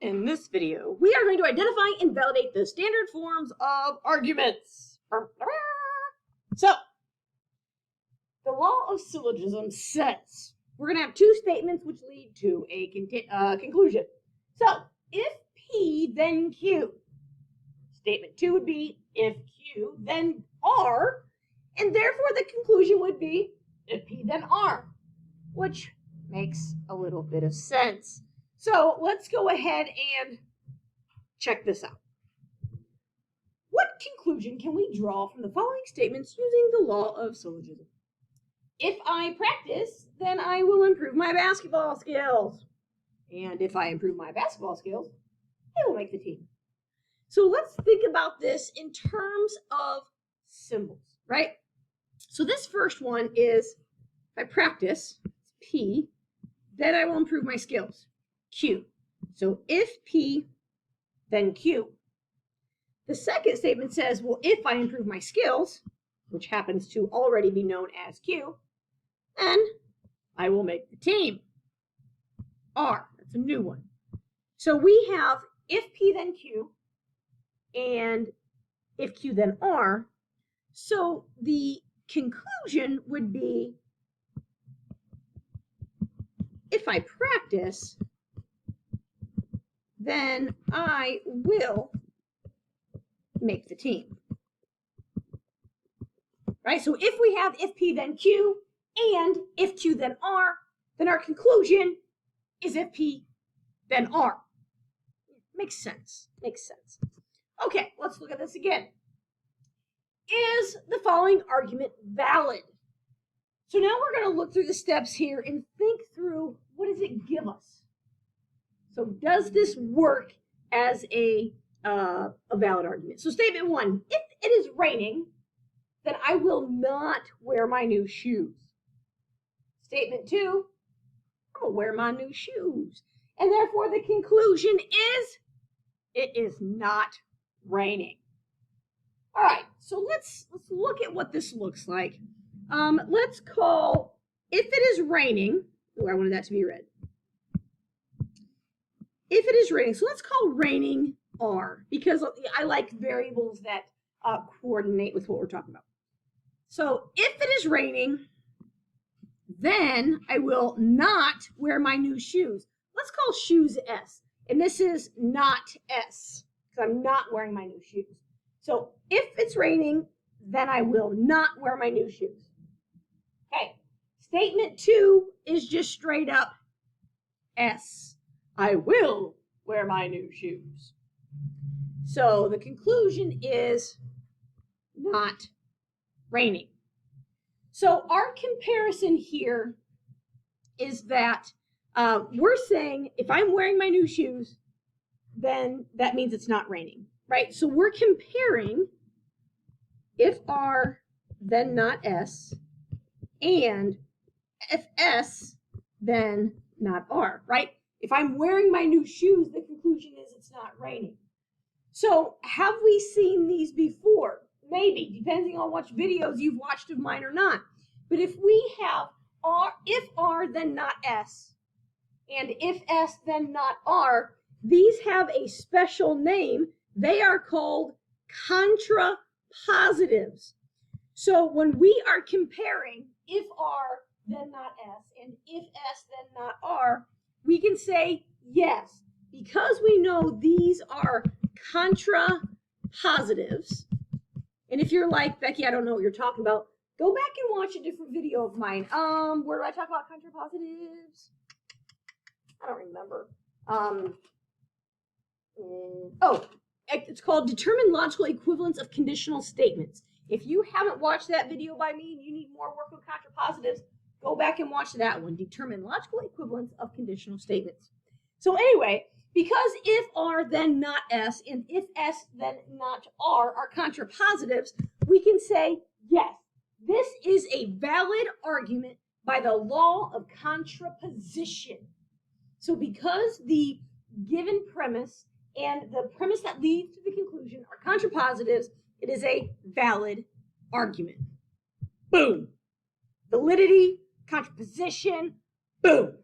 In this video, we are going to identify and validate the standard forms of arguments. So, the law of syllogism says we're going to have two statements which lead to a conclusion. So, if P, then Q. Statement 2 would be if Q, then R, and therefore the conclusion would be if P, then R, which makes a little bit of sense. So let's go ahead and check this out. What conclusion can we draw from the following statements using the law of syllogism? If I practice, then I will improve my basketball skills. And if I improve my basketball skills, I will make the team. So let's think about this in terms of symbols, right? So this first one is, if I practice, P, then I will improve my skills. Q. So if P, then Q. The second statement says, well, if I improve my skills, which happens to already be known as Q, then I will make the team. R. That's a new one. So we have if P, then Q, and if Q, then R. So the conclusion would be, if I practice, then I will make the team. Right? So if we have if P, then Q, and if Q, then R, then our conclusion is if P, then R. Makes sense. Makes sense. Okay, let's look at this again. Is the following argument valid? So now we're going to look through the steps here and think through, what does it give us? So does this work as a valid argument? So statement 1, if it is raining, then I will not wear my new shoes. Statement 2, I will wear my new shoes. And therefore the conclusion is, it is not raining. All right, so let's look at what this looks like. Let's call, if it is raining, I wanted that to be red. If it is raining, so let's call raining R, because I like variables that coordinate with what we're talking about. So if it is raining, then I will not wear my new shoes. Let's call shoes S, and this is not S, because I'm not wearing my new shoes. So if it's raining, then I will not wear my new shoes. Okay, statement 2 is just straight up S. I will wear my new shoes. So the conclusion is not raining. So our comparison here is that we're saying if I'm wearing my new shoes, then that means it's not raining, right? So we're comparing if R, then not S, and if S, then not R, right? If I'm wearing my new shoes, the conclusion is it's not raining. So have we seen these before? Maybe, depending on which videos you've watched of mine or not. But if we have R, if R, then not S, and if S, then not R, these have a special name. They are called contrapositives. So when we are comparing if R, then not S, and if S, then not R, we can say yes, because we know these are contrapositives. And if you're like, Becky, I don't know what you're talking about, go back and watch a different video of mine. Where do I talk about contrapositives? I don't remember. It's called Determine Logical Equivalence of Conditional Statements. If you haven't watched that video by me and you need more work with contrapositives, go back and watch that one, Determine Logical Equivalence of Conditional Statements. So anyway, because if R, then not S, and if S, then not R are contrapositives, we can say, yes, this is a valid argument by the law of contraposition. So because the given premise and the premise that leads to the conclusion are contrapositives, it is a valid argument. Boom. Validity, contraposition, boom.